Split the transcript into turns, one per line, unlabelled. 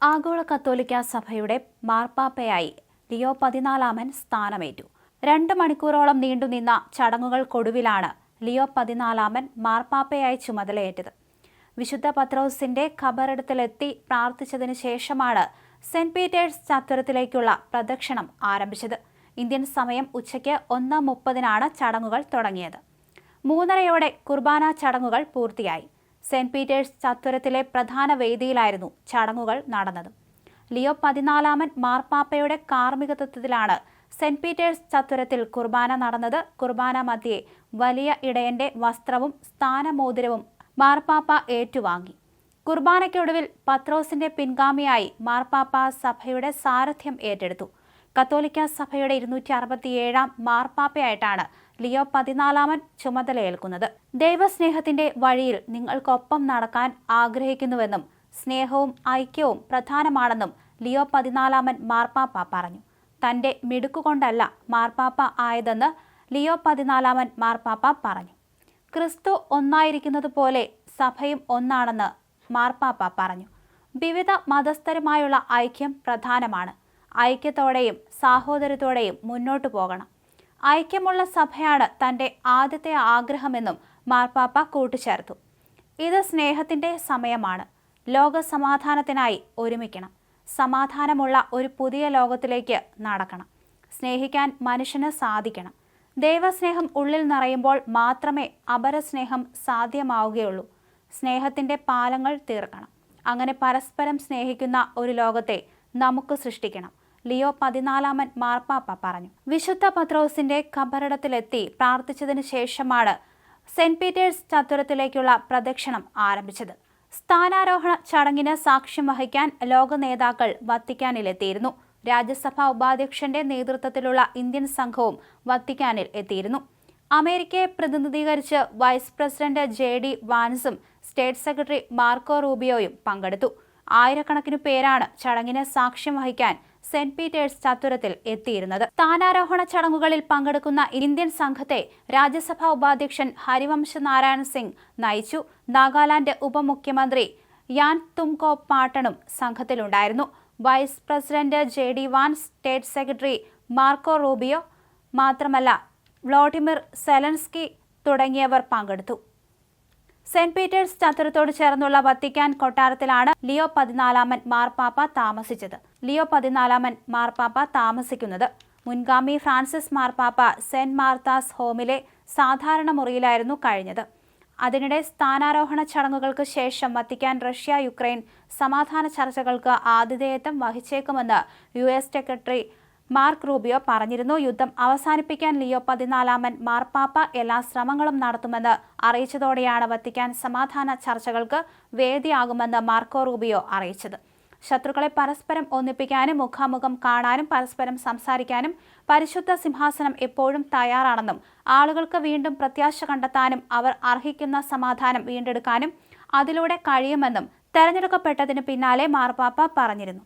ആഗോള കത്തോലിക്ക സഭയുടെ മാർപ്പാപ്പയായി ലിയോ 14 സ്ഥാനമേറ്റു. 2 മണിക്കൂറോളം നീണ്ടുനിന്ന ചടങ്ങുകൾക്കൊടുവിലാണ് ലിയോ 14 മാർപ്പാപ്പയായി ചുമതലയേറ്റത്. വിശുദ്ധ പത്രോസിന്റെ ഖബറിടത്തിലെത്തി പ്രാർത്ഥിച്ചതിനു ശേഷമാണ് സെന്റ് പീറ്റേഴ്സ് ചത്വരത്തിലേക്കുള്ള പ്രദക്ഷിണം ആരംഭിച്ചത്. ഇന്ത്യൻ സമയം ഉച്ചയ്ക്ക് 1:30 ചടങ്ങുകൾ തുടങ്ങിയത്. 3:30 കുർബാന ചടങ്ങുകൾ പൂർത്തിയായി. സെന്റ് പീറ്റേഴ്സ് ചത്വരത്തിലെ പ്രധാന വേദിയിലായിരുന്നു ചടങ്ങുകൾ നടന്നത്. ലിയോ 14 മാർപ്പാപ്പയുടെ കാർമ്മികത്വത്തിലാണ് സെന്റ് പീറ്റേഴ്സ് ചത്വരത്തിൽ കുർബാന നടന്നത്. കുർബാന മധ്യേ വലിയ ഇടയന്റെ വസ്ത്രവും സ്ഥാനമോതിരവും മാർപ്പാപ്പ ഏറ്റുവാങ്ങി. കുർബാനയ്ക്കൊടുവിൽ പത്രോസിന്റെ പിൻഗാമിയായി മാർപ്പാപ്പ സഭയുടെ സാരഥ്യം ഏറ്റെടുത്തു. കത്തോലിക്ക സഭയുടെ 267 മാർപ്പാപ്പയായിട്ടാണ് ലിയോ 14 ചുമതലയേൽക്കുന്നത്. ദൈവസ്നേഹത്തിന്റെ വഴിയിൽ നിങ്ങൾക്കൊപ്പം നടക്കാൻ ആഗ്രഹിക്കുന്നുവെന്നും സ്നേഹവും ഐക്യവും പ്രധാനമാണെന്നും ലിയോ 14 മാർപ്പാപ്പ പറഞ്ഞു. തന്റെ മിടുക്കുകൊണ്ടല്ല മാർപ്പാപ്പ ആയതെന്ന് ലിയോ 14 മാർപ്പാപ്പ പറഞ്ഞു. ക്രിസ്തു ഒന്നായിരിക്കുന്നത് പോലെ സഭയും ഒന്നാണെന്ന് മാർപ്പാപ്പ പറഞ്ഞു. വിവിധ മതസ്ഥരുമായുള്ള ഐക്യം പ്രധാനമാണ്. ഐക്യത്തോടെയും സാഹോദര്യത്തോടെയും മുന്നോട്ടു പോകണം. ഐക്യമുള്ള സഭയാണ് തന്റെ ആദ്യത്തെ ആഗ്രഹമെന്നും മാർപ്പാപ്പ കൂട്ടിച്ചേർത്തു. ഇത് സ്നേഹത്തിന്റെ സമയമാണ്. ലോക സമാധാനത്തിനായി ഒരുമിക്കണം. സമാധാനമുള്ള ഒരു പുതിയ ലോകത്തിലേക്ക് നടക്കണം. സ്നേഹിക്കാൻ മനുഷ്യന് സാധിക്കണം. ദൈവസ്നേഹം ഉള്ളിൽ നിറയുമ്പോൾ മാത്രമേ അപരസ്നേഹം സാധ്യമാവുകയുള്ളൂ. സ്നേഹത്തിന്റെ പാലങ്ങൾ തീർക്കണം. അങ്ങനെ പരസ്പരം സ്നേഹിക്കുന്ന ഒരു ലോകത്തെ നമുക്ക് സൃഷ്ടിക്കണം. ലിയോ 14 മാർപ്പാപ്പ പറഞ്ഞു. വിശുദ്ധ പത്രോസിന്റെ ഖബറിടത്തിലെത്തി പ്രാർത്ഥിച്ചതിനു ശേഷമാണ് സെന്റ് പീറ്റേഴ്സ് ചത്വരത്തിലേക്കുള്ള പ്രദക്ഷിണം ആരംഭിച്ചത്. സ്ഥാനാരോഹണ ചടങ്ങിന് സാക്ഷ്യം വഹിക്കാൻ ലോക നേതാക്കൾ വത്തിക്കാനിലെത്തിയിരുന്നു. രാജ്യസഭാ ഉപാധ്യക്ഷന്റെ നേതൃത്വത്തിലുള്ള ഇന്ത്യൻ സംഘവും വത്തിക്കാനിൽ എത്തിയിരുന്നു. അമേരിക്കയെ പ്രതിനിധീകരിച്ച് വൈസ് പ്രസിഡന്റ് JD വാൻസും സ്റ്റേറ്റ് സെക്രട്ടറി മാർക്കോ റൂബിയോയും പങ്കെടുത്തു. ആയിരക്കണക്കിന് പേരാണ് ചടങ്ങിന് സാക്ഷ്യം വഹിക്കാൻ സെന്റ് പീറ്റേഴ്സ് ചത്വരത്തിൽ എത്തിയിരുന്നത്. സ്ഥാനാരോഹണ ചടങ്ങുകളിൽ പങ്കെടുക്കുന്ന ഇന്ത്യൻ സംഘത്തെ രാജ്യസഭാ ഉപാധ്യക്ഷൻ ഹരിവംശ നാരായൺ സിംഗ് നയിച്ചു. നാഗാലാൻഡ് ഉപമുഖ്യമന്ത്രി യാൻ തുംകോ പാട്ടണും സംഘത്തിലുണ്ടായിരുന്നു. Vice president JD Vance, state secretary Marco Rubio മാത്രമല്ല വ്ളോഡിമിർ സെലൻസ്കി തുടങ്ങിയവർ പങ്കെടുത്തു. സെന്റ് പീറ്റേഴ്സ് ചത്വരത്തോട് ചേർന്നുള്ള വത്തിക്കാൻ കൊട്ടാരത്തിലാണ് ലിയോ 14 മാർപ്പാപ്പ താമസിച്ചത്. ലിയോ 14 മാർപ്പാപ്പ താമസിക്കുന്നത് മുൻഗാമി ഫ്രാൻസിസ് മാർപ്പാപ്പ സെന്റ് മാർത്താസ് ഹോമിലെ സാധാരണ മുറിയിലായിരുന്നു കഴിഞ്ഞത്. അതിനിടെ സ്ഥാനാരോഹണ ചടങ്ങുകൾക്ക് ശേഷം വത്തിക്കാൻ റഷ്യ യുക്രൈൻ സമാധാന ചർച്ചകൾക്ക് ആതിഥേയത്വം വഹിച്ചേക്കുമെന്ന് US സെക്രട്ടറി മാർക്ക് റൂബിയോ പറഞ്ഞിരുന്നു. യുദ്ധം അവസാനിപ്പിക്കാൻ ലിയോ 14 മാർപ്പാപ്പ എല്ലാ ശ്രമങ്ങളും നടത്തുമെന്ന് അറിയിച്ചതോടെയാണ് വത്തിക്കാൻ സമാധാന ചർച്ചകൾക്ക് വേദിയാകുമെന്ന് മാർക്കോ റൂബിയോ അറിയിച്ചത്. ശത്രുക്കളെ പരസ്പരം ഒന്നിപ്പിക്കാനും മുഖാമുഖം കാണാനും പരസ്പരം സംസാരിക്കാനും പരിശുദ്ധ സിംഹാസനം എപ്പോഴും തയ്യാറാണെന്നും ആളുകൾക്ക് വീണ്ടും പ്രത്യാശ കണ്ടെത്താനും അവർ അർഹിക്കുന്ന സമാധാനം വീണ്ടെടുക്കാനും അതിലൂടെ കഴിയുമെന്നും തെരഞ്ഞെടുക്കപ്പെട്ടതിന് പിന്നാലെ മാർപ്പാപ്പ പറഞ്ഞിരുന്നു.